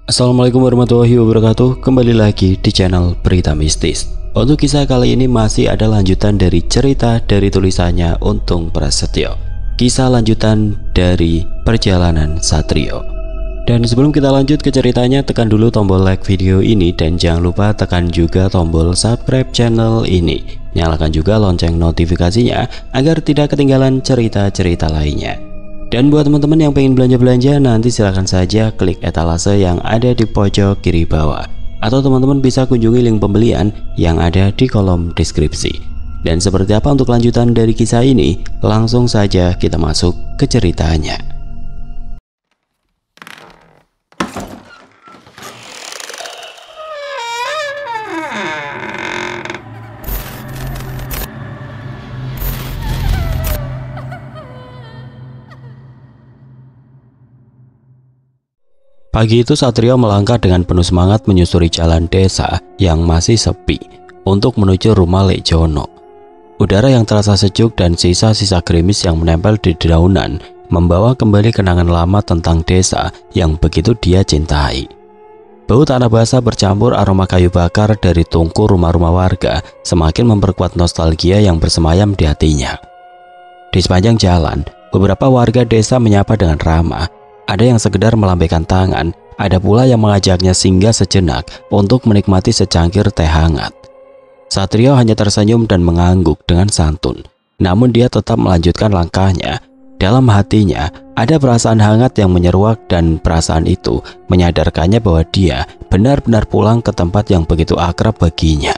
Assalamualaikum warahmatullahi wabarakatuh. Kembali lagi di channel Berita Mistis. Untuk kisah kali ini masih ada lanjutan dari cerita dari tulisannya Untung Prasetyo. Kisah lanjutan dari perjalanan Satrio. Dan sebelum kita lanjut ke ceritanya, tekan dulu tombol like video ini dan jangan lupa tekan juga tombol subscribe channel ini. Nyalakan juga lonceng notifikasinya agar tidak ketinggalan cerita-cerita lainnya. Dan buat teman-teman yang pengen belanja-belanja, nanti silahkan saja klik etalase yang ada di pojok kiri bawah. Atau teman-teman bisa kunjungi link pembelian yang ada di kolom deskripsi. Dan seperti apa untuk lanjutan dari kisah ini? Langsung saja kita masuk ke ceritanya. Pagi itu Satrio melangkah dengan penuh semangat menyusuri jalan desa yang masih sepi untuk menuju rumah Lek Jono. Udara yang terasa sejuk dan sisa-sisa gerimis yang menempel di dedaunan membawa kembali kenangan lama tentang desa yang begitu dia cintai. Bau tanah basah bercampur aroma kayu bakar dari tungku rumah-rumah warga semakin memperkuat nostalgia yang bersemayam di hatinya. Di sepanjang jalan, beberapa warga desa menyapa dengan ramah. Ada yang sekedar melambaikan tangan, ada pula yang mengajaknya singgah sejenak untuk menikmati secangkir teh hangat. Satrio hanya tersenyum dan mengangguk dengan santun. Namun dia tetap melanjutkan langkahnya. Dalam hatinya, ada perasaan hangat yang menyeruak dan perasaan itu menyadarkannya bahwa dia benar-benar pulang ke tempat yang begitu akrab baginya.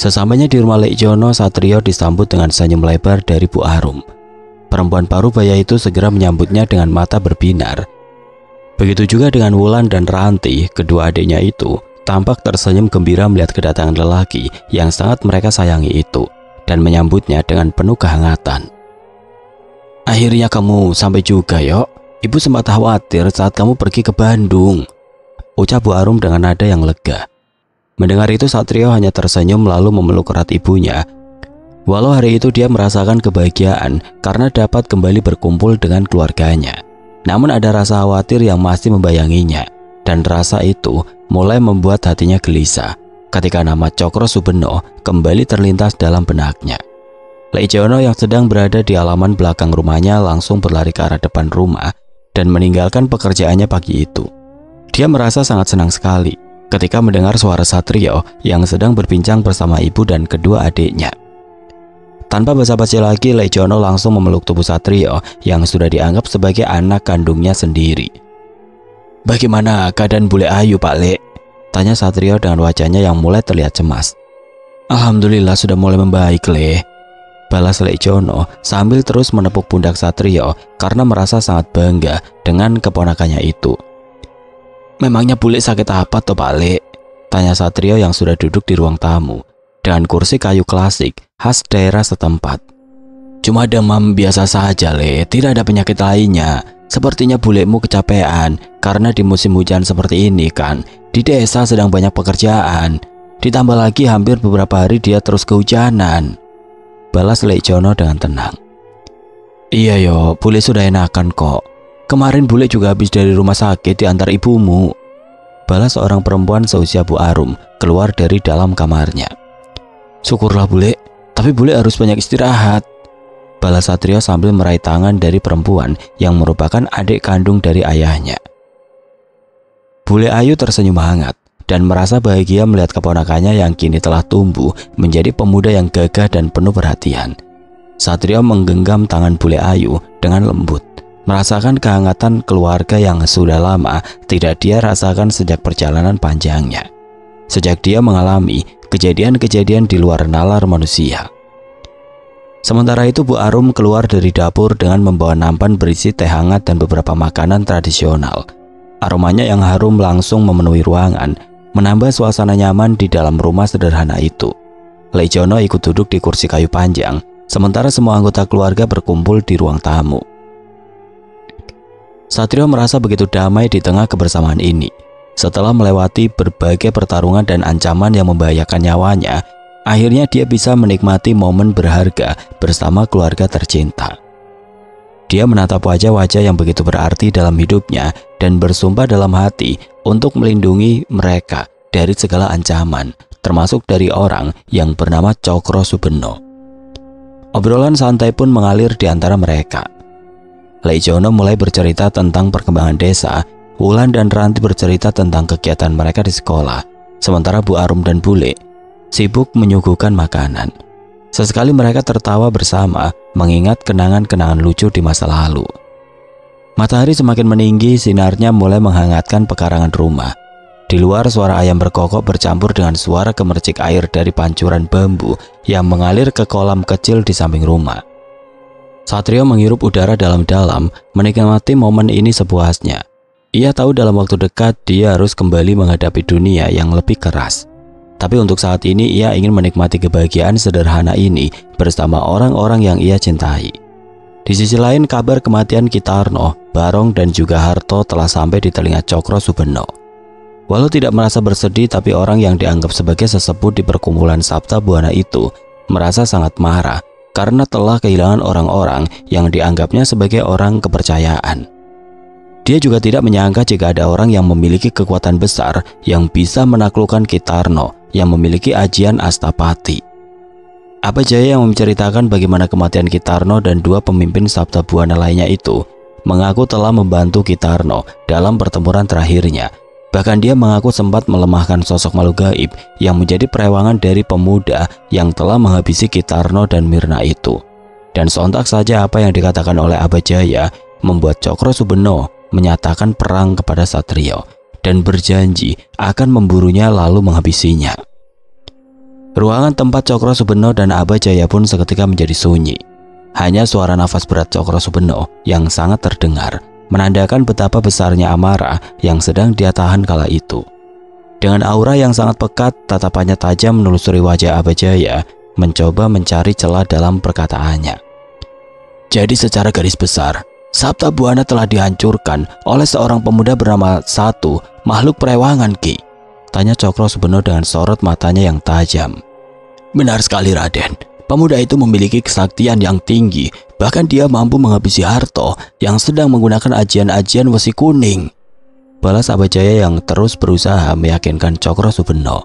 Sesampainya di rumah Lek Jono, Satrio disambut dengan senyum lebar dari Bu Arum. Perempuan parubaya itu segera menyambutnya dengan mata berbinar. Begitu juga dengan Wulan dan Ranti, kedua adiknya itu tampak tersenyum gembira melihat kedatangan lelaki yang sangat mereka sayangi itu dan menyambutnya dengan penuh kehangatan. "Akhirnya kamu sampai juga, Yok. Ibu sempat khawatir saat kamu pergi ke Bandung," ucap Bu Arum dengan nada yang lega. Mendengar itu Satrio hanya tersenyum lalu memeluk erat ibunya. Walau hari itu dia merasakan kebahagiaan karena dapat kembali berkumpul dengan keluarganya, namun ada rasa khawatir yang masih membayanginya, dan rasa itu mulai membuat hatinya gelisah ketika nama Cokro Subeno kembali terlintas dalam benaknya. Lek Jono yang sedang berada di halaman belakang rumahnya langsung berlari ke arah depan rumah dan meninggalkan pekerjaannya pagi itu. Dia merasa sangat senang sekali ketika mendengar suara Satrio yang sedang berbincang bersama ibu dan kedua adiknya. Tanpa basa-basi lagi, Lek Jono langsung memeluk tubuh Satrio yang sudah dianggap sebagai anak kandungnya sendiri. "Bagaimana keadaan Bule Ayu, Pak Lek?" tanya Satrio dengan wajahnya yang mulai terlihat cemas. "Alhamdulillah sudah mulai membaik, Lek," balas Lek Jono sambil terus menepuk pundak Satrio karena merasa sangat bangga dengan keponakannya itu. "Memangnya Bule sakit apa toh, Pak Lek?" tanya Satrio yang sudah duduk di ruang tamu dengan kursi kayu klasik khas daerah setempat. "Cuma demam biasa saja, Le. Tidak ada penyakit lainnya. Sepertinya bulekmu kecapean karena di musim hujan seperti ini kan. Di desa sedang banyak pekerjaan. Ditambah lagi hampir beberapa hari dia terus kehujanan," balas Lek Jono dengan tenang. "Iya yo, Bule sudah enakan kok. Kemarin Bule juga habis dari rumah sakit diantar ibumu," balas seorang perempuan seusia Bu Arum keluar dari dalam kamarnya. "Syukurlah Bule, tapi Bule harus banyak istirahat," balas Satrio sambil meraih tangan dari perempuan yang merupakan adik kandung dari ayahnya. Bule Ayu tersenyum hangat dan merasa bahagia melihat keponakannya yang kini telah tumbuh menjadi pemuda yang gagah dan penuh perhatian. Satrio menggenggam tangan Bule Ayu dengan lembut, merasakan kehangatan keluarga yang sudah lama tidak dia rasakan sejak perjalanan panjangnya. Sejak dia mengalami kejadian-kejadian di luar nalar manusia. Sementara itu Bu Arum keluar dari dapur dengan membawa nampan berisi teh hangat dan beberapa makanan tradisional. Aromanya yang harum langsung memenuhi ruangan, menambah suasana nyaman di dalam rumah sederhana itu. Lek Jono ikut duduk di kursi kayu panjang, sementara semua anggota keluarga berkumpul di ruang tamu. Satrio merasa begitu damai di tengah kebersamaan ini. Setelah melewati berbagai pertarungan dan ancaman yang membahayakan nyawanya, akhirnya dia bisa menikmati momen berharga bersama keluarga tercinta. Dia menatap wajah-wajah yang begitu berarti dalam hidupnya dan bersumpah dalam hati untuk melindungi mereka dari segala ancaman, termasuk dari orang yang bernama Cokro Subeno. Obrolan santai pun mengalir di antara mereka. Lejono mulai bercerita tentang perkembangan desa, Wulan dan Ranti bercerita tentang kegiatan mereka di sekolah, sementara Bu Arum dan Bule sibuk menyuguhkan makanan. Sesekali mereka tertawa bersama, mengingat kenangan-kenangan lucu di masa lalu. Matahari semakin meninggi, sinarnya mulai menghangatkan pekarangan rumah. Di luar, suara ayam berkokok bercampur dengan suara gemercik air dari pancuran bambu yang mengalir ke kolam kecil di samping rumah. Satrio menghirup udara dalam-dalam, menikmati momen ini sepuasnya. Ia tahu dalam waktu dekat dia harus kembali menghadapi dunia yang lebih keras. Tapi untuk saat ini ia ingin menikmati kebahagiaan sederhana ini bersama orang-orang yang ia cintai. Di sisi lain, kabar kematian Kitarno, Barong dan juga Harto telah sampai di telinga Cokro Subeno. Walau tidak merasa bersedih, tapi orang yang dianggap sebagai sesepuh di perkumpulan Sabta Buana itu merasa sangat marah karena telah kehilangan orang-orang yang dianggapnya sebagai orang kepercayaan. Dia juga tidak menyangka jika ada orang yang memiliki kekuatan besar yang bisa menaklukkan Kitarno yang memiliki ajian Astapati. Abajaya yang menceritakan bagaimana kematian Kitarno dan dua pemimpin Sabta Buana lainnya itu mengaku telah membantu Kitarno dalam pertempuran terakhirnya. Bahkan dia mengaku sempat melemahkan sosok makhluk gaib yang menjadi perewangan dari pemuda yang telah menghabisi Kitarno dan Mirna itu. Dan sontak saja apa yang dikatakan oleh Abajaya membuat Cokro Subeno menyatakan perang kepada Satrio dan berjanji akan memburunya lalu menghabisinya. Ruangan tempat Cokro Subeno dan Abajaya pun seketika menjadi sunyi. Hanya suara nafas berat Cokro Subeno yang sangat terdengar, menandakan betapa besarnya amarah yang sedang dia tahan kala itu. Dengan aura yang sangat pekat, tatapannya tajam menelusuri wajah Abajaya, mencoba mencari celah dalam perkataannya. Jadi secara garis besar, Sabta Buana telah dihancurkan oleh seorang pemuda bernama Satu, makhluk perewangan, Ki? Tanya Cokro Subeno dengan sorot matanya yang tajam. Benar sekali, Raden. Pemuda itu memiliki kesaktian yang tinggi, bahkan dia mampu menghabisi Harto yang sedang menggunakan ajian-ajian Wesi Kuning. Balas Abajaya yang terus berusaha meyakinkan Cokro Subeno.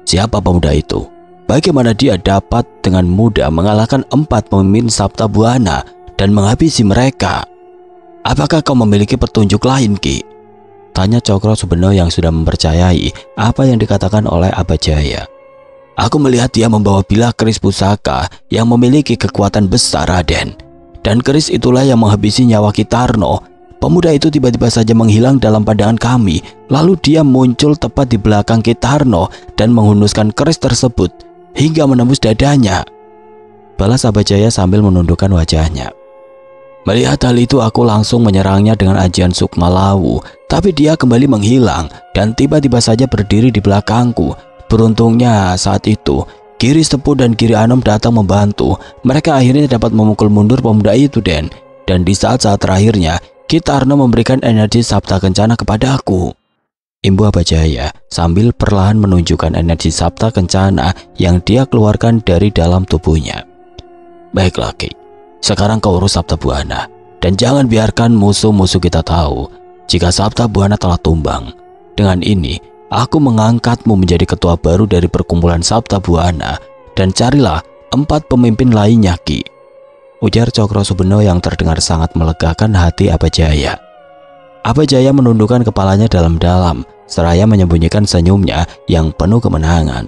Siapa pemuda itu? Bagaimana dia dapat dengan mudah mengalahkan 4 pemimpin Sabta Buana dan menghabisi mereka? Apakah kau memiliki petunjuk lain, Ki? Tanya Cokro Subeno yang sudah mempercayai apa yang dikatakan oleh Abajaya. Aku melihat dia membawa bilah keris pusaka yang memiliki kekuatan besar, Raden. Dan keris itulah yang menghabisi nyawa Kitarno. Pemuda itu tiba-tiba saja menghilang dalam pandangan kami. Lalu dia muncul tepat di belakang Kitarno dan menghunuskan keris tersebut hingga menembus dadanya. Balas Abajaya sambil menundukkan wajahnya. Melihat hal itu, aku langsung menyerangnya dengan ajian Sukma Lawu, tapi dia kembali menghilang dan tiba-tiba saja berdiri di belakangku. Beruntungnya saat itu Giri Sepuh dan Giri Anom datang membantu. Mereka akhirnya dapat memukul mundur pemuda itu, Den. Dan di saat-saat terakhirnya, Kitarno memberikan energi Sabta Kencana kepadaku. Imbu Abajaya sambil perlahan menunjukkan energi Sabta Kencana yang dia keluarkan dari dalam tubuhnya. Baiklah, Ki. Sekarang kau urus Sabta Buana, dan jangan biarkan musuh-musuh kita tahu jika Sabta Buana telah tumbang. Dengan ini, aku mengangkatmu menjadi ketua baru dari perkumpulan Sabta Buana, dan carilah 4 pemimpin lainnya, Ki. Ujar Cokro Subeno yang terdengar sangat melegakan hati Abajaya. Abajaya menundukkan kepalanya dalam-dalam, seraya menyembunyikan senyumnya yang penuh kemenangan.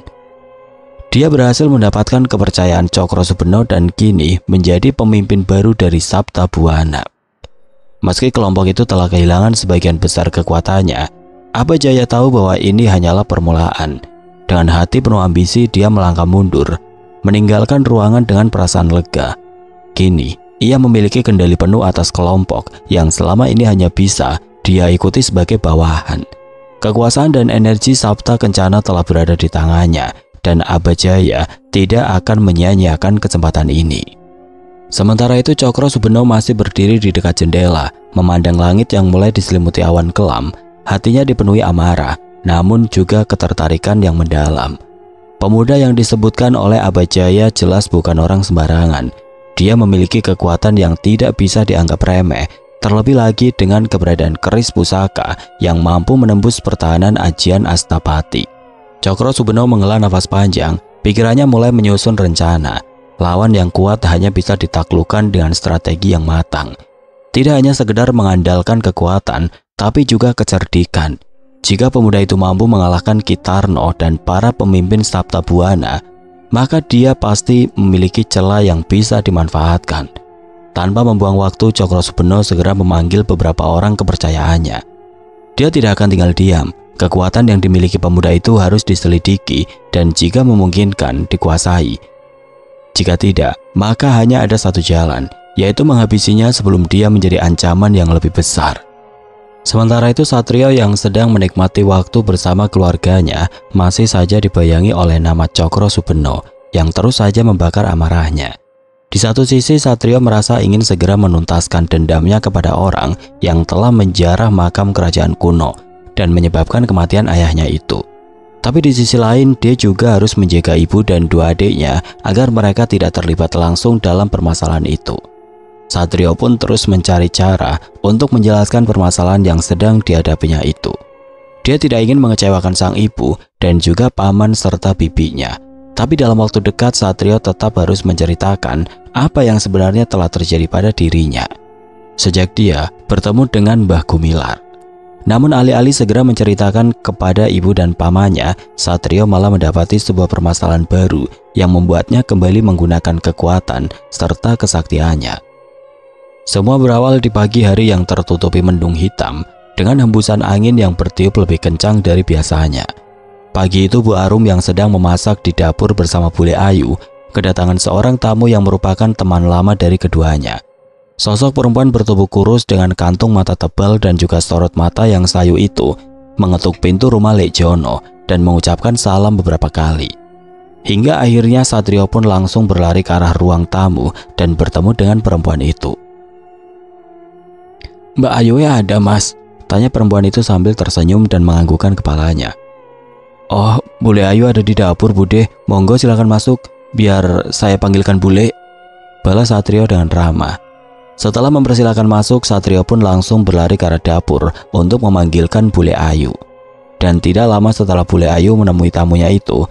Dia berhasil mendapatkan kepercayaan Cokro Subeno dan kini menjadi pemimpin baru dari Sabta Buana. Meski kelompok itu telah kehilangan sebagian besar kekuatannya, Abajaya tahu bahwa ini hanyalah permulaan. Dengan hati penuh ambisi, dia melangkah mundur, meninggalkan ruangan dengan perasaan lega. Kini, ia memiliki kendali penuh atas kelompok yang selama ini hanya bisa dia ikuti sebagai bawahan. Kekuasaan dan energi Sabta Kencana telah berada di tangannya, dan Abajaya tidak akan menyia-nyiakan kesempatan ini. Sementara itu, Cokro Subeno masih berdiri di dekat jendela, memandang langit yang mulai diselimuti awan kelam. Hatinya dipenuhi amarah, namun juga ketertarikan yang mendalam. Pemuda yang disebutkan oleh Abajaya jelas bukan orang sembarangan. Dia memiliki kekuatan yang tidak bisa dianggap remeh, terlebih lagi dengan keberadaan keris pusaka yang mampu menembus pertahanan ajian Astapati. Cokro Subeno menghela nafas panjang, pikirannya mulai menyusun rencana. Lawan yang kuat hanya bisa ditaklukkan dengan strategi yang matang. Tidak hanya sekedar mengandalkan kekuatan, tapi juga kecerdikan. Jika pemuda itu mampu mengalahkan Kitarno dan para pemimpin Saptabuana, maka dia pasti memiliki celah yang bisa dimanfaatkan. Tanpa membuang waktu, Cokro Subeno segera memanggil beberapa orang kepercayaannya. Dia tidak akan tinggal diam. Kekuatan yang dimiliki pemuda itu harus diselidiki dan jika memungkinkan dikuasai. Jika tidak, maka hanya ada satu jalan, yaitu menghabisinya sebelum dia menjadi ancaman yang lebih besar. Sementara itu, Satrio yang sedang menikmati waktu bersama keluarganya masih saja dibayangi oleh nama Cokro Subeno yang terus saja membakar amarahnya. Di satu sisi, Satrio merasa ingin segera menuntaskan dendamnya kepada orang yang telah menjarah makam kerajaan kuno dan menyebabkan kematian ayahnya itu. Tapi di sisi lain, dia juga harus menjaga ibu dan dua adiknya agar mereka tidak terlibat langsung dalam permasalahan itu. Satrio pun terus mencari cara untuk menjelaskan permasalahan yang sedang dihadapinya itu. Dia tidak ingin mengecewakan sang ibu dan juga paman serta bibinya. Tapi dalam waktu dekat, Satrio tetap harus menceritakan apa yang sebenarnya telah terjadi pada dirinya sejak dia bertemu dengan Mbah Gumilar. Namun alih-alih segera menceritakan kepada ibu dan pamannya, Satrio malah mendapati sebuah permasalahan baru yang membuatnya kembali menggunakan kekuatan serta kesaktiannya. Semua berawal di pagi hari yang tertutupi mendung hitam dengan hembusan angin yang bertiup lebih kencang dari biasanya. Pagi itu Bu Arum yang sedang memasak di dapur bersama Bule Ayu kedatangan seorang tamu yang merupakan teman lama dari keduanya. Sosok perempuan bertubuh kurus dengan kantung mata tebal dan juga sorot mata yang sayu itu mengetuk pintu rumah Lek Jono dan mengucapkan salam beberapa kali. Hingga akhirnya Satrio pun langsung berlari ke arah ruang tamu dan bertemu dengan perempuan itu. "Mbak Ayu ya ada, Mas?" tanya perempuan itu sambil tersenyum dan menganggukkan kepalanya. "Oh, Bule Ayu ada di dapur, Bude. Monggo silakan masuk, biar saya panggilkan Bule," balas Satrio dengan ramah. Setelah mempersilahkan masuk, Satrio pun langsung berlari ke arah dapur untuk memanggilkan Bule Ayu. Dan tidak lama setelah Bule Ayu menemui tamunya itu,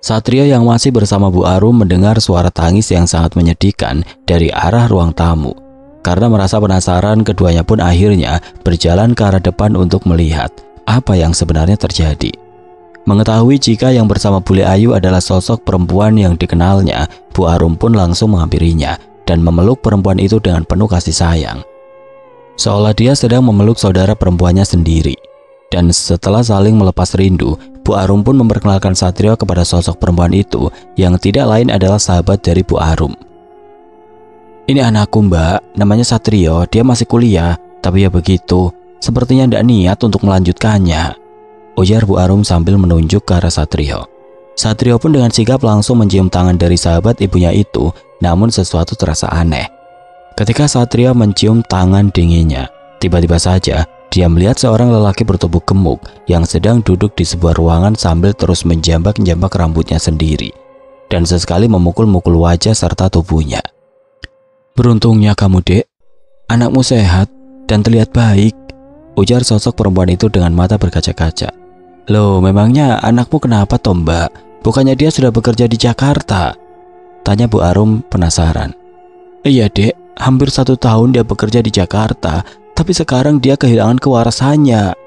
Satrio yang masih bersama Bu Arum mendengar suara tangis yang sangat menyedihkan dari arah ruang tamu. Karena merasa penasaran, keduanya pun akhirnya berjalan ke arah depan untuk melihat apa yang sebenarnya terjadi. Mengetahui jika yang bersama Bule Ayu adalah sosok perempuan yang dikenalnya, Bu Arum pun langsung menghampirinya dan memeluk perempuan itu dengan penuh kasih sayang. Seolah dia sedang memeluk saudara perempuannya sendiri. Dan setelah saling melepas rindu, Bu Arum pun memperkenalkan Satrio kepada sosok perempuan itu yang tidak lain adalah sahabat dari Bu Arum. "Ini anakku, Mbak, namanya Satrio, dia masih kuliah, tapi ya begitu, sepertinya tidak niat untuk melanjutkannya," ujar Bu Arum sambil menunjuk ke arah Satrio. Satrio pun dengan sigap langsung mencium tangan dari sahabat ibunya itu, namun sesuatu terasa aneh. Ketika Satrio mencium tangan dinginnya, tiba-tiba saja dia melihat seorang lelaki bertubuh gemuk yang sedang duduk di sebuah ruangan sambil terus menjambak-jambak rambutnya sendiri dan sesekali memukul-mukul wajah serta tubuhnya. "Beruntungnya kamu, Dek. Anakmu sehat dan terlihat baik," ujar sosok perempuan itu dengan mata berkaca-kaca. "Loh, memangnya anakmu kenapa toh, Mbak? Bukannya dia sudah bekerja di Jakarta?" tanya Bu Arum penasaran. "Iya, Dek, hampir 1 tahun dia bekerja di Jakarta, tapi sekarang dia kehilangan kewarasannya,"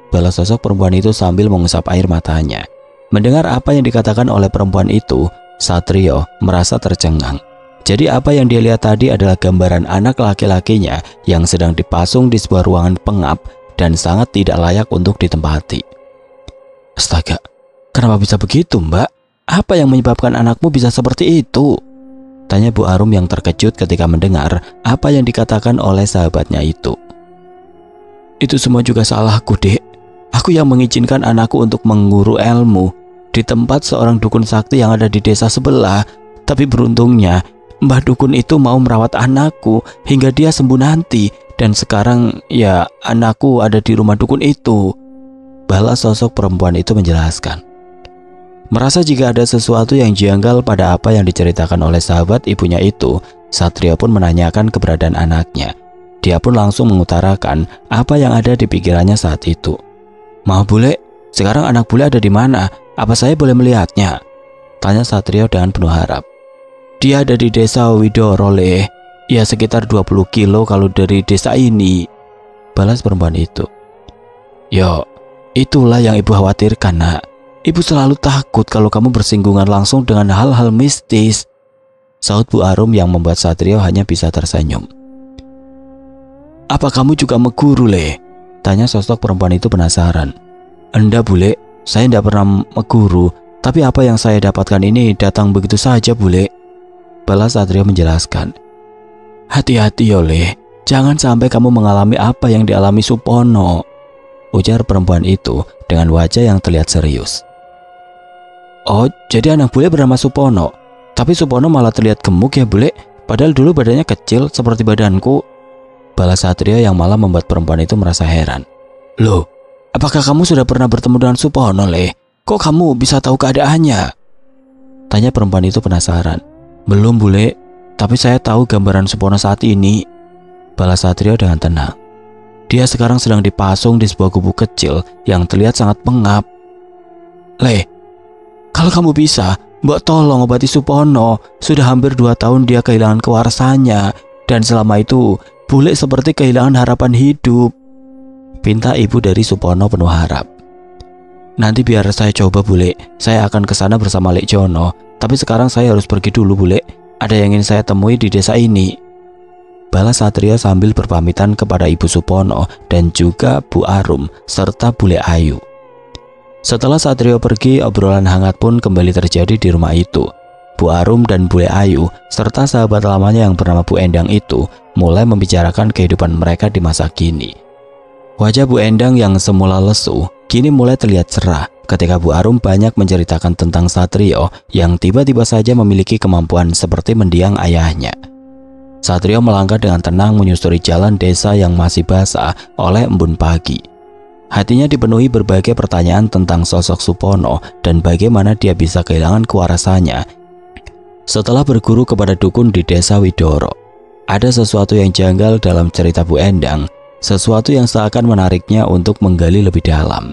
balas sosok perempuan itu sambil mengusap air matanya. Mendengar apa yang dikatakan oleh perempuan itu, Satrio merasa tercengang. Jadi apa yang dia lihat tadi adalah gambaran anak laki-lakinya yang sedang dipasung di sebuah ruangan pengap dan sangat tidak layak untuk ditempati. "Astaga, kenapa bisa begitu, Mbak? Apa yang menyebabkan anakmu bisa seperti itu?" tanya Bu Arum yang terkejut ketika mendengar apa yang dikatakan oleh sahabatnya itu. "Itu semua juga salahku, Dek. Aku yang mengizinkan anakku untuk menguru ilmu di tempat seorang dukun sakti yang ada di desa sebelah. Tapi beruntungnya Mbah Dukun itu mau merawat anakku hingga dia sembuh nanti. Dan sekarang ya anakku ada di rumah dukun itu," balas sosok perempuan itu menjelaskan. Merasa jika ada sesuatu yang janggal pada apa yang diceritakan oleh sahabat ibunya itu, Satrio pun menanyakan keberadaan anaknya. Dia pun langsung mengutarakan apa yang ada di pikirannya saat itu. "Maaf bule, sekarang anak bule ada di mana? Apa saya boleh melihatnya?" tanya Satrio dengan penuh harap. "Dia ada di desa Widoro, Le. Ya sekitar 20 kilo kalau dari desa ini," balas perempuan itu. "Yo, itulah yang ibu khawatirkan, nak. Ibu selalu takut kalau kamu bersinggungan langsung dengan hal-hal mistis," sahut Bu Arum yang membuat Satrio hanya bisa tersenyum. "Apa kamu juga meguru, Le?" tanya sosok perempuan itu penasaran. "Enggak bule, saya tidak pernah meguru, tapi apa yang saya dapatkan ini datang begitu saja bule," balas Satrio menjelaskan. "Hati-hati yo Le, jangan sampai kamu mengalami apa yang dialami Supono," ujar perempuan itu dengan wajah yang terlihat serius. "Oh, jadi anak bule bernama Supono. Tapi Supono malah terlihat gemuk ya bule, padahal dulu badannya kecil seperti badanku," balas Satrio yang malah membuat perempuan itu merasa heran. "Loh, apakah kamu sudah pernah bertemu dengan Supono, Le? Kok kamu bisa tahu keadaannya?" tanya perempuan itu penasaran. "Belum bule, tapi saya tahu gambaran Supono saat ini," balas Satrio dengan tenang. "Dia sekarang sedang dipasung di sebuah gubuk kecil yang terlihat sangat pengap. Le, kalau kamu bisa, Mbak tolong obati Supono. Sudah hampir 2 tahun dia kehilangan kewarasannya, dan selama itu bule seperti kehilangan harapan hidup," pinta ibu dari Supono penuh harap. "Nanti biar saya coba bule, saya akan ke sana bersama Lek Jono. Tapi sekarang saya harus pergi dulu bule, ada yang ingin saya temui di desa ini," balas Satrio sambil berpamitan kepada Ibu Supono dan juga Bu Arum serta Bule Ayu. Setelah Satrio pergi, obrolan hangat pun kembali terjadi di rumah itu. Bu Arum dan Bule Ayu serta sahabat lamanya yang bernama Bu Endang itu mulai membicarakan kehidupan mereka di masa kini. Wajah Bu Endang yang semula lesu kini mulai terlihat cerah ketika Bu Arum banyak menceritakan tentang Satrio yang tiba-tiba saja memiliki kemampuan seperti mendiang ayahnya. Satrio melangkah dengan tenang menyusuri jalan desa yang masih basah oleh embun pagi. Hatinya dipenuhi berbagai pertanyaan tentang sosok Supono dan bagaimana dia bisa kehilangan kewarasannya setelah berguru kepada dukun di desa Widoro. Ada sesuatu yang janggal dalam cerita Bu Endang, sesuatu yang seakan menariknya untuk menggali lebih dalam.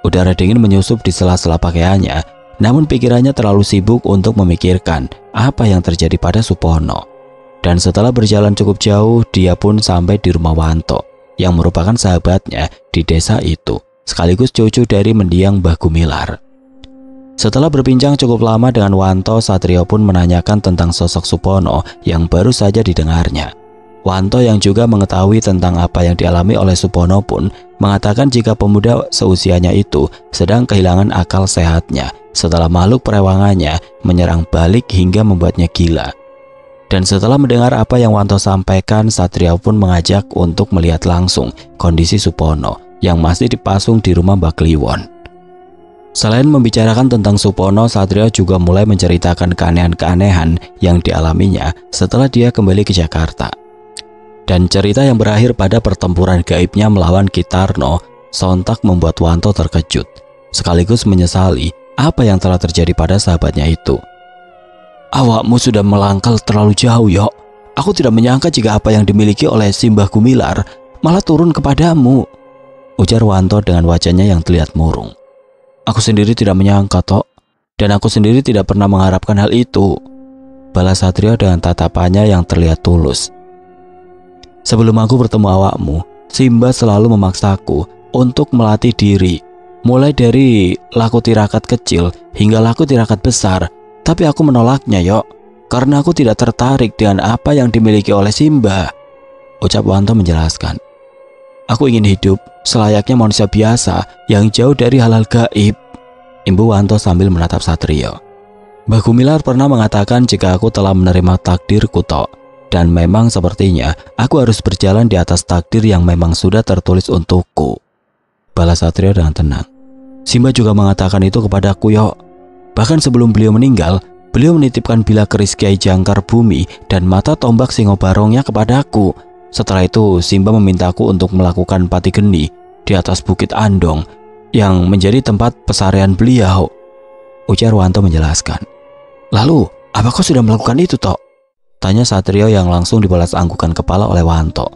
Udara dingin menyusup di sela-sela pakaiannya, namun pikirannya terlalu sibuk untuk memikirkan apa yang terjadi pada Supono. Dan setelah berjalan cukup jauh, dia pun sampai di rumah Wanto yang merupakan sahabatnya di desa itu, sekaligus cucu dari mendiang Mbah Gumilar. Setelah berbincang cukup lama dengan Wanto, Satrio pun menanyakan tentang sosok Supono yang baru saja didengarnya. Wanto yang juga mengetahui tentang apa yang dialami oleh Supono pun mengatakan jika pemuda seusianya itu sedang kehilangan akal sehatnya setelah makhluk perewangannya menyerang balik hingga membuatnya gila. Dan setelah mendengar apa yang Wanto sampaikan, Satrio pun mengajak untuk melihat langsung kondisi Supono yang masih dipasung di rumah Mbak Kliwon. Selain membicarakan tentang Supono, Satrio juga mulai menceritakan keanehan-keanehan yang dialaminya setelah dia kembali ke Jakarta. Dan cerita yang berakhir pada pertempuran gaibnya melawan Kitarno sontak membuat Wanto terkejut, sekaligus menyesali apa yang telah terjadi pada sahabatnya itu. "Awakmu sudah melangkah terlalu jauh, Yok. Aku tidak menyangka jika apa yang dimiliki oleh Simbah Gumilar malah turun kepadamu," ujar Wanto dengan wajahnya yang terlihat murung. "Aku sendiri tidak menyangka, Tok. Dan aku sendiri tidak pernah mengharapkan hal itu," balas Satrio dengan tatapannya yang terlihat tulus. "Sebelum aku bertemu awakmu, Simbah selalu memaksaku untuk melatih diri, mulai dari laku tirakat kecil hingga laku tirakat besar. Tapi aku menolaknya, Yok, karena aku tidak tertarik dengan apa yang dimiliki oleh Simbah," ucap Wanto menjelaskan. "Aku ingin hidup selayaknya manusia biasa yang jauh dari hal-hal gaib," imbu Wanto sambil menatap Satrio. "Mbah Gumilar pernah mengatakan jika aku telah menerima takdirku, Tok, dan memang sepertinya aku harus berjalan di atas takdir yang memang sudah tertulis untukku," balas Satrio dengan tenang. "Simbah juga mengatakan itu kepadaku, Yok. Bahkan sebelum beliau meninggal, beliau menitipkan bila keris Kiai Jangkar Bumi dan mata tombak Singobarongnya kepadaku. Setelah itu, Simbah memintaku untuk melakukan pati geni di atas Bukit Andong yang menjadi tempat pesarian beliau," ujar Wanto menjelaskan. Lalu, apa kau sudah melakukan itu, Tok? Tanya Satrio yang langsung dibalas anggukan kepala oleh Wanto.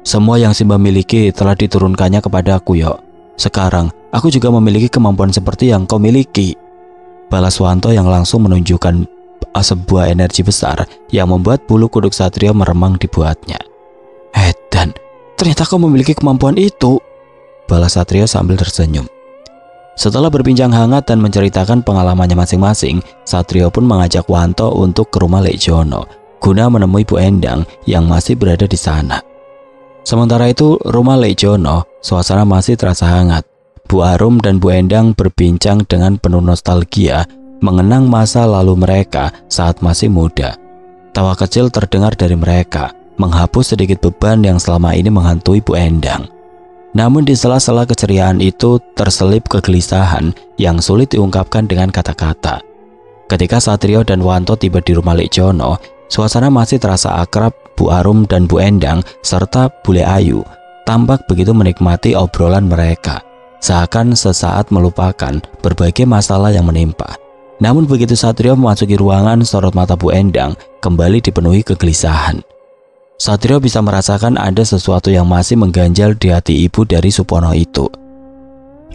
Semua yang Simba miliki telah diturunkannya kepada aku, Yok. Sekarang, aku juga memiliki kemampuan seperti yang kau miliki. Balas Wanto yang langsung menunjukkan sebuah energi besar yang membuat bulu kuduk Satrio meremang di buatnya. Dan ternyata kau memiliki kemampuan itu, balas Satrio sambil tersenyum. Setelah berbincang hangat dan menceritakan pengalamannya masing-masing, Satrio pun mengajak Wanto untuk ke rumah Lek Jono guna menemui Bu Endang yang masih berada di sana. Sementara itu, rumah Lek Jono, suasana masih terasa hangat. Bu Arum dan Bu Endang berbincang dengan penuh nostalgia mengenang masa lalu mereka saat masih muda. Tawa kecil terdengar dari mereka, menghapus sedikit beban yang selama ini menghantui Bu Endang. Namun di sela-sela keceriaan itu terselip kegelisahan yang sulit diungkapkan dengan kata-kata. Ketika Satrio dan Wanto tiba di rumah Lek Jono, suasana masih terasa akrab. Bu Arum dan Bu Endang serta Bule Ayu tampak begitu menikmati obrolan mereka, seakan sesaat melupakan berbagai masalah yang menimpa. Namun begitu Satrio memasuki ruangan, sorot mata Bu Endang kembali dipenuhi kegelisahan. Satrio bisa merasakan ada sesuatu yang masih mengganjal di hati ibu dari Supono itu.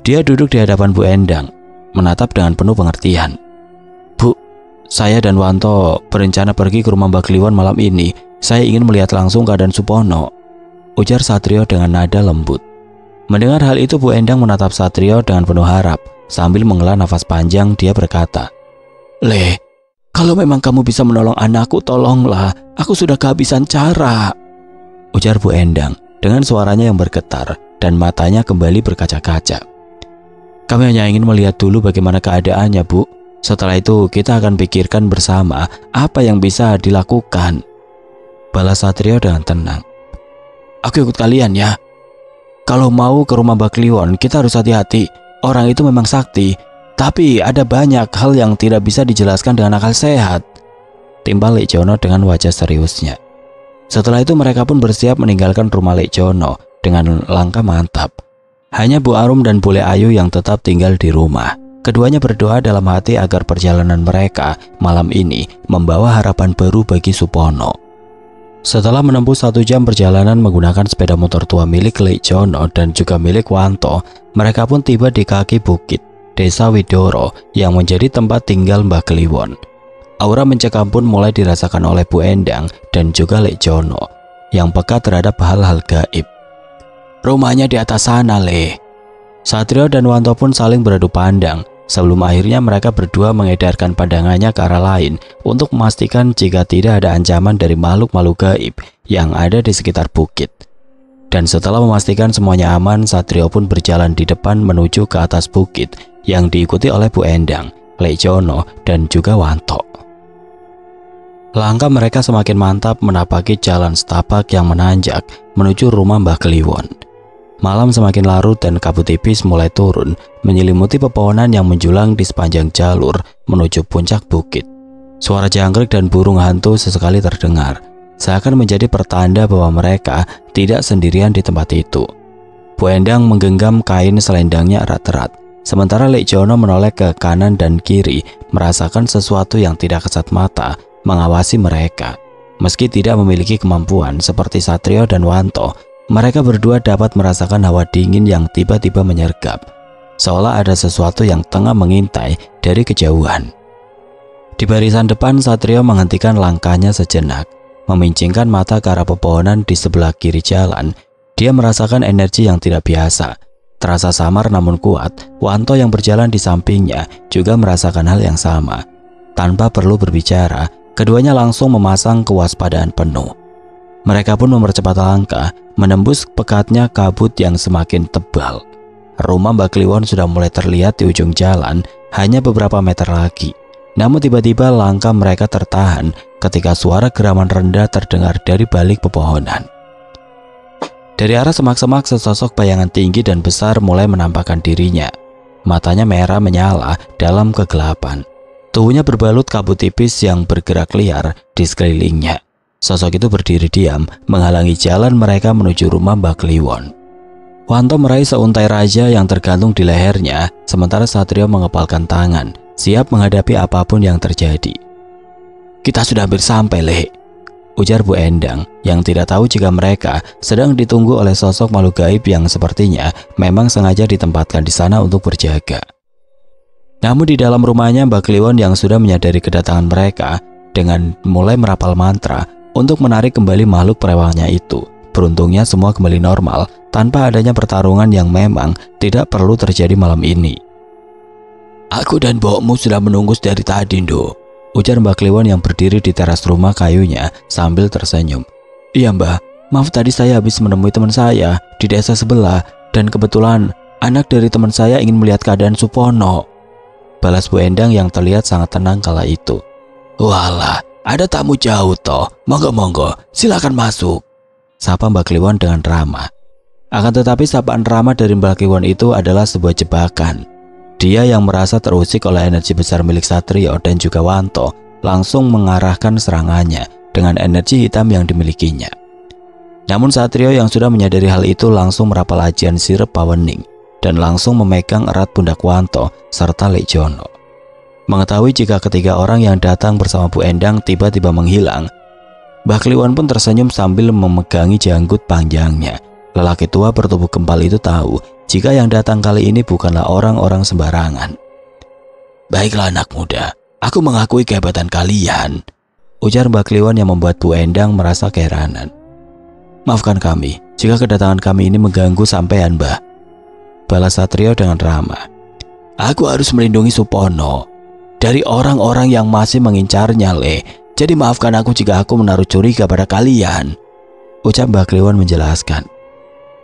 Dia duduk di hadapan Bu Endang, menatap dengan penuh pengertian. Bu, saya dan Wanto berencana pergi ke rumah Mbak Kliwon malam ini. Saya ingin melihat langsung keadaan Supono, ujar Satrio dengan nada lembut. Mendengar hal itu, Bu Endang menatap Satrio dengan penuh harap. Sambil menghela nafas panjang, dia berkata, Le, kalau memang kamu bisa menolong anakku, tolonglah. Aku sudah kehabisan cara, ujar Bu Endang dengan suaranya yang bergetar dan matanya kembali berkaca-kaca. Kami hanya ingin melihat dulu bagaimana keadaannya, Bu. Setelah itu kita akan pikirkan bersama apa yang bisa dilakukan, balas Satrio dengan tenang. Aku ikut kalian ya. Kalau mau ke rumah Mbak Kliwon, kita harus hati-hati. Orang itu memang sakti, tapi ada banyak hal yang tidak bisa dijelaskan dengan akal sehat, timbal Lek Jono dengan wajah seriusnya. Setelah itu mereka pun bersiap meninggalkan rumah Lek Jono dengan langkah mantap. Hanya Bu Arum dan Bule Ayu yang tetap tinggal di rumah. Keduanya berdoa dalam hati agar perjalanan mereka malam ini membawa harapan baru bagi Supono. Setelah menempuh 1 jam perjalanan menggunakan sepeda motor tua milik Lek Jono dan juga milik Wanto, mereka pun tiba di kaki bukit Desa Widoro yang menjadi tempat tinggal Mbah Kliwon. Aura mencekam pun mulai dirasakan oleh Bu Endang dan juga Lek Jono yang peka terhadap hal-hal gaib. Rumahnya di atas sana, Le. Satrio dan Wanto pun saling beradu pandang sebelum akhirnya mereka berdua mengedarkan pandangannya ke arah lain untuk memastikan jika tidak ada ancaman dari makhluk-makhluk gaib yang ada di sekitar bukit. Dan setelah memastikan semuanya aman, Satrio pun berjalan di depan menuju ke atas bukit yang diikuti oleh Bu Endang, Lek Jono, dan juga Wanto. Langkah mereka semakin mantap menapaki jalan setapak yang menanjak menuju rumah Mbah Kliwon. Malam semakin larut dan kabut tipis mulai turun menyelimuti pepohonan yang menjulang di sepanjang jalur menuju puncak bukit. Suara jangkrik dan burung hantu sesekali terdengar, seakan menjadi pertanda bahwa mereka tidak sendirian di tempat itu. Bu Endang menggenggam kain selendangnya erat-erat, sementara Lek Jono menoleh ke kanan dan kiri merasakan sesuatu yang tidak kasat mata mengawasi mereka. Meski tidak memiliki kemampuan seperti Satrio dan Wanto, mereka berdua dapat merasakan hawa dingin yang tiba-tiba menyergap, seolah ada sesuatu yang tengah mengintai dari kejauhan. Di barisan depan, Satrio menghentikan langkahnya sejenak, memincingkan mata ke arah pepohonan di sebelah kiri jalan. Dia merasakan energi yang tidak biasa, terasa samar namun kuat. Wanto yang berjalan di sampingnya juga merasakan hal yang sama. Tanpa perlu berbicara, keduanya langsung memasang kewaspadaan penuh. Mereka pun mempercepat langkah, menembus pekatnya kabut yang semakin tebal. Rumah Mbak Kliwon sudah mulai terlihat di ujung jalan, hanya beberapa meter lagi. Namun tiba-tiba langkah mereka tertahan ketika suara geraman rendah terdengar dari balik pepohonan. Dari arah semak-semak, sesosok bayangan tinggi dan besar mulai menampakkan dirinya. Matanya merah menyala dalam kegelapan. Tubuhnya berbalut kabut tipis yang bergerak liar di sekelilingnya. Sosok itu berdiri diam, menghalangi jalan mereka menuju rumah Mbah Kliwon. Wanto meraih seuntai raja yang tergantung di lehernya, sementara Satrio mengepalkan tangan, siap menghadapi apapun yang terjadi. "Kita sudah hampir sampai, Le," ujar Bu Endang yang tidak tahu jika mereka sedang ditunggu oleh sosok makhluk gaib yang sepertinya memang sengaja ditempatkan di sana untuk berjaga. Namun di dalam rumahnya, Mbak Kliwon yang sudah menyadari kedatangan mereka dengan mulai merapal mantra untuk menarik kembali makhluk perewangnya itu. Beruntungnya semua kembali normal tanpa adanya pertarungan yang memang tidak perlu terjadi malam ini. "Aku dan Mbokmu sudah menunggu dari tadi, Ndo," ujar Mbak Kliwon yang berdiri di teras rumah kayunya sambil tersenyum. "Iya Mbak, maaf tadi saya habis menemui teman saya di desa sebelah dan kebetulan anak dari teman saya ingin melihat keadaan Supono," balas Bu Endang yang terlihat sangat tenang kala itu. "Walah, ada tamu jauh toh, monggo-monggo, silakan masuk," sapa Mbak Kliwon dengan ramah. Akan tetapi sapaan ramah dari Mbak Kliwon itu adalah sebuah jebakan. Dia yang merasa terusik oleh energi besar milik Satrio dan juga Wanto langsung mengarahkan serangannya dengan energi hitam yang dimilikinya. Namun Satrio yang sudah menyadari hal itu langsung merapal ajian sirep pawening dan langsung memegang erat pundak Wanto serta Lekjono. Mengetahui jika ketiga orang yang datang bersama Bu Endang tiba-tiba menghilang, Mbak Kliwon pun tersenyum sambil memegangi janggut panjangnya. Lelaki tua bertubuh kempal itu tahu jika yang datang kali ini bukanlah orang-orang sembarangan. "Baiklah anak muda, aku mengakui kehebatan kalian," ujar Mbak Kliwon yang membuat Bu Endang merasa keheranan. "Maafkan kami jika kedatangan kami ini mengganggu sampean, Mbah," balas Satrio dengan ramah. "Aku harus melindungi Supono dari orang-orang yang masih mengincarnya, Le. Jadi maafkan aku jika aku menaruh curiga pada kalian," ucap Mbak Kliwon menjelaskan.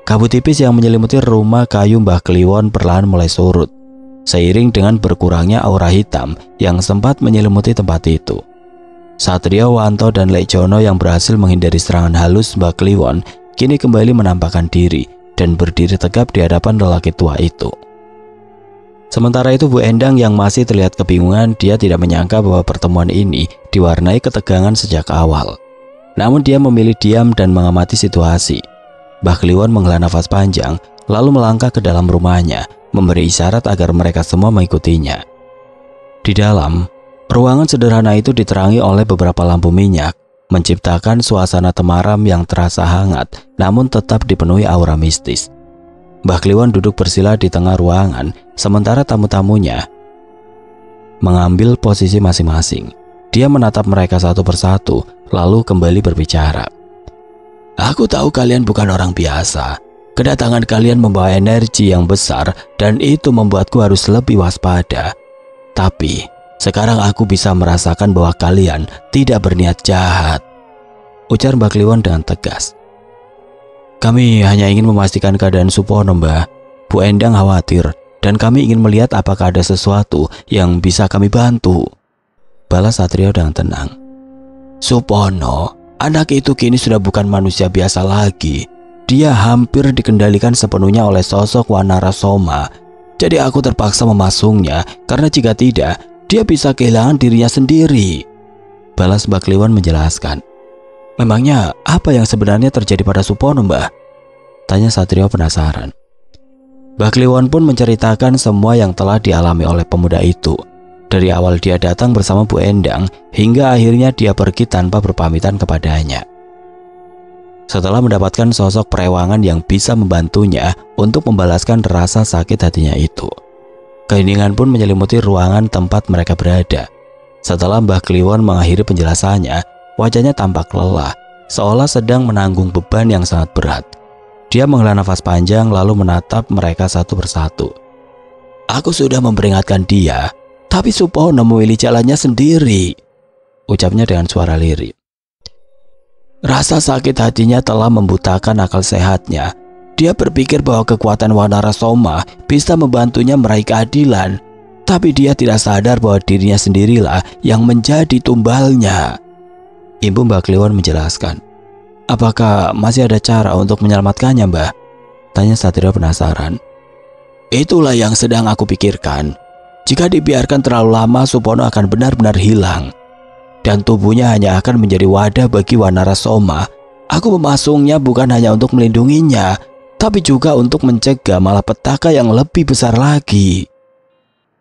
Kabut tipis yang menyelimuti rumah kayu Mbah Kliwon perlahan mulai surut, seiring dengan berkurangnya aura hitam yang sempat menyelimuti tempat itu. Satrio, Wanto, dan Lekjono yang berhasil menghindari serangan halus Mbah Kliwon kini kembali menampakkan diri dan berdiri tegap di hadapan lelaki tua itu. Sementara itu Bu Endang yang masih terlihat kebingungan, dia tidak menyangka bahwa pertemuan ini diwarnai ketegangan sejak awal. Namun dia memilih diam dan mengamati situasi. Mbah Kliwon menghela nafas panjang lalu melangkah ke dalam rumahnya, memberi isyarat agar mereka semua mengikutinya. Di dalam, ruangan sederhana itu diterangi oleh beberapa lampu minyak, menciptakan suasana temaram yang terasa hangat namun tetap dipenuhi aura mistis. Mbah Kliwon duduk bersila di tengah ruangan, sementara tamu-tamunya mengambil posisi masing-masing. Dia menatap mereka satu persatu, lalu kembali berbicara. "Aku tahu kalian bukan orang biasa. Kedatangan kalian membawa energi yang besar dan itu membuatku harus lebih waspada. Tapi sekarang aku bisa merasakan bahwa kalian tidak berniat jahat," ujar Mbak Kliwon dengan tegas. "Kami hanya ingin memastikan keadaan Supono, Mbah. Bu Endang khawatir dan kami ingin melihat apakah ada sesuatu yang bisa kami bantu," balas Satrio dengan tenang. "Supono, anak itu kini sudah bukan manusia biasa lagi. Dia hampir dikendalikan sepenuhnya oleh sosok Wanara Soma. Jadi aku terpaksa memasungnya karena jika tidak, dia bisa kehilangan dirinya sendiri," balas Mbak Kliwon menjelaskan. "Memangnya apa yang sebenarnya terjadi pada Supono, Mbah?" tanya Satrio penasaran. Mbak Kliwon pun menceritakan semua yang telah dialami oleh pemuda itu. Dari awal dia datang bersama Bu Endang hingga akhirnya dia pergi tanpa berpamitan kepadanya. Setelah mendapatkan sosok perewangan yang bisa membantunya untuk membalaskan rasa sakit hatinya itu, keheningan pun menyelimuti ruangan tempat mereka berada. Setelah Mbah Kliwon mengakhiri penjelasannya, wajahnya tampak lelah, seolah sedang menanggung beban yang sangat berat. Dia menghela nafas panjang lalu menatap mereka satu persatu. "Aku sudah memperingatkan dia, tapi Supono memilih jalannya sendiri," ucapnya dengan suara lirih. "Rasa sakit hatinya telah membutakan akal sehatnya. Dia berpikir bahwa kekuatan Wanara Soma bisa membantunya meraih keadilan, tapi dia tidak sadar bahwa dirinya sendirilah yang menjadi tumbalnya," Ibu Mbak Kliwon menjelaskan. "Apakah masih ada cara untuk menyelamatkannya, Mbah?" tanya Satrio penasaran. "Itulah yang sedang aku pikirkan. Jika dibiarkan terlalu lama, Supono akan benar-benar hilang dan tubuhnya hanya akan menjadi wadah bagi Wanara Soma. Aku memasungnya bukan hanya untuk melindunginya, tapi juga untuk mencegah malapetaka yang lebih besar lagi."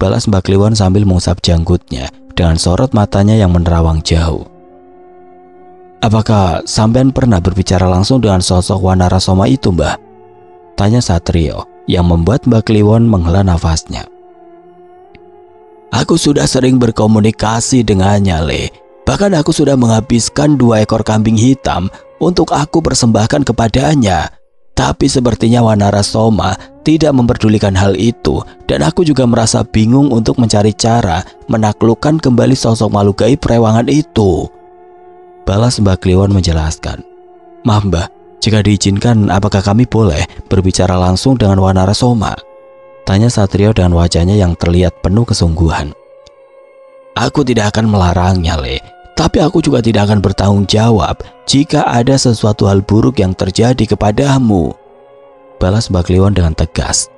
balas Mbak Kliwon sambil mengusap janggutnya dengan sorot matanya yang menerawang jauh. Apakah sampean pernah berbicara langsung dengan sosok Wanarasoma itu, Mbah? Tanya Satrio yang membuat Mbak Kliwon menghela nafasnya. Aku sudah sering berkomunikasi dengannya, Le. Bahkan aku sudah menghabiskan 2 ekor kambing hitam untuk aku persembahkan kepadanya. Tapi sepertinya Wanarasoma tidak memperdulikan hal itu, dan aku juga merasa bingung untuk mencari cara menaklukkan kembali sosok makhluk gaib perewangan itu. Balas Mbak Kliwon menjelaskan. Maaf Mbah, jika diizinkan apakah kami boleh berbicara langsung dengan Wanarasoma? Tanya Satrio dengan wajahnya yang terlihat penuh kesungguhan. Aku tidak akan melarangnya, Le. Tapi aku juga tidak akan bertanggung jawab jika ada sesuatu hal buruk yang terjadi kepadamu. Balas Mbak Kliwon dengan tegas.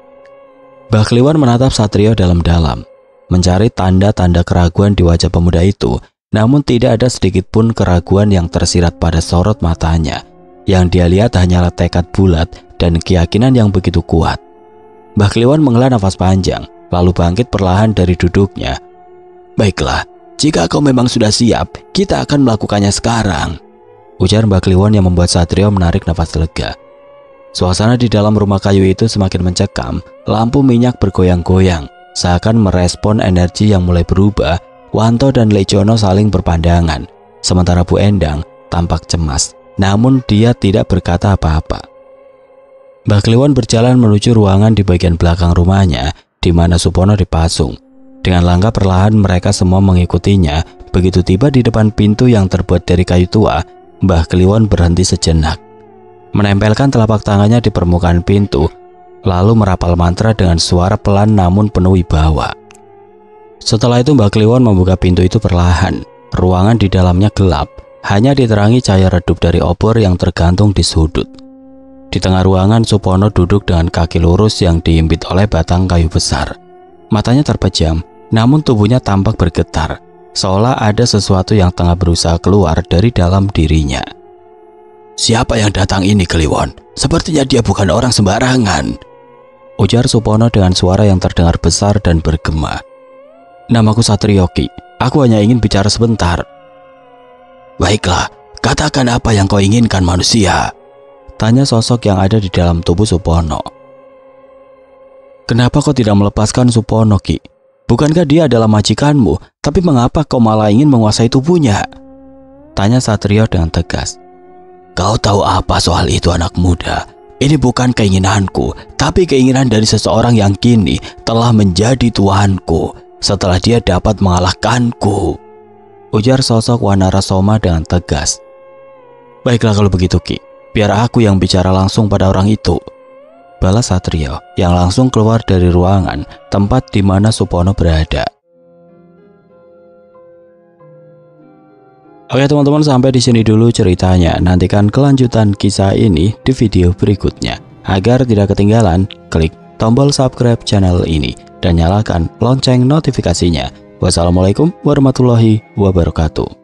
Mbak Kliwon menatap Satrio dalam-dalam, mencari tanda-tanda keraguan di wajah pemuda itu. Namun tidak ada sedikit pun keraguan yang tersirat pada sorot matanya. Yang dia lihat hanyalah tekad bulat dan keyakinan yang begitu kuat. Mbak Kliwon menghela nafas panjang, lalu bangkit perlahan dari duduknya. Baiklah, jika kau memang sudah siap, kita akan melakukannya sekarang, ujar Mbak Kliwon yang membuat Satrio menarik nafas lega. Suasana di dalam rumah kayu itu semakin mencekam, lampu minyak bergoyang-goyang, seakan merespon energi yang mulai berubah. Wanto dan Lejono saling berpandangan, sementara Bu Endang tampak cemas, namun dia tidak berkata apa-apa. Mbak Kliwon berjalan menuju ruangan di bagian belakang rumahnya, di mana Supono dipasung. Dengan langkah perlahan mereka semua mengikutinya. Begitu tiba di depan pintu yang terbuat dari kayu tua, Mbah Kliwon berhenti sejenak, menempelkan telapak tangannya di permukaan pintu, lalu merapal mantra dengan suara pelan namun penuh wibawa. Setelah itu Mbak Kliwon membuka pintu itu perlahan. Ruangan di dalamnya gelap, hanya diterangi cahaya redup dari obor yang tergantung di sudut. Di tengah ruangan Supono duduk dengan kaki lurus yang diimpit oleh batang kayu besar. Matanya terpejam, namun tubuhnya tampak bergetar, seolah ada sesuatu yang tengah berusaha keluar dari dalam dirinya. Siapa yang datang ini, Kliwon? Sepertinya dia bukan orang sembarangan, ujar Supono dengan suara yang terdengar besar dan bergema. Namaku Satrio Ki, aku hanya ingin bicara sebentar. Baiklah, katakan apa yang kau inginkan manusia, tanya sosok yang ada di dalam tubuh Supono. Kenapa kau tidak melepaskan Supono, Ki? Bukankah dia adalah majikanmu, tapi mengapa kau malah ingin menguasai tubuhnya? Tanya Satrio dengan tegas. Kau tahu apa soal itu, anak muda? Ini bukan keinginanku, tapi keinginan dari seseorang yang kini telah menjadi tuanku. Setelah dia dapat mengalahkanku, ujar sosok Wanarasoma dengan tegas. Baiklah kalau begitu, Ki, biar aku yang bicara langsung pada orang itu, balas Satrio yang langsung keluar dari ruangan tempat di mana Supono berada. Oke teman-teman, sampai di sini dulu ceritanya. Nantikan kelanjutan kisah ini di video berikutnya. Agar tidak ketinggalan, klik tombol subscribe channel ini dan nyalakan lonceng notifikasinya. Wassalamualaikum warahmatullahi wabarakatuh.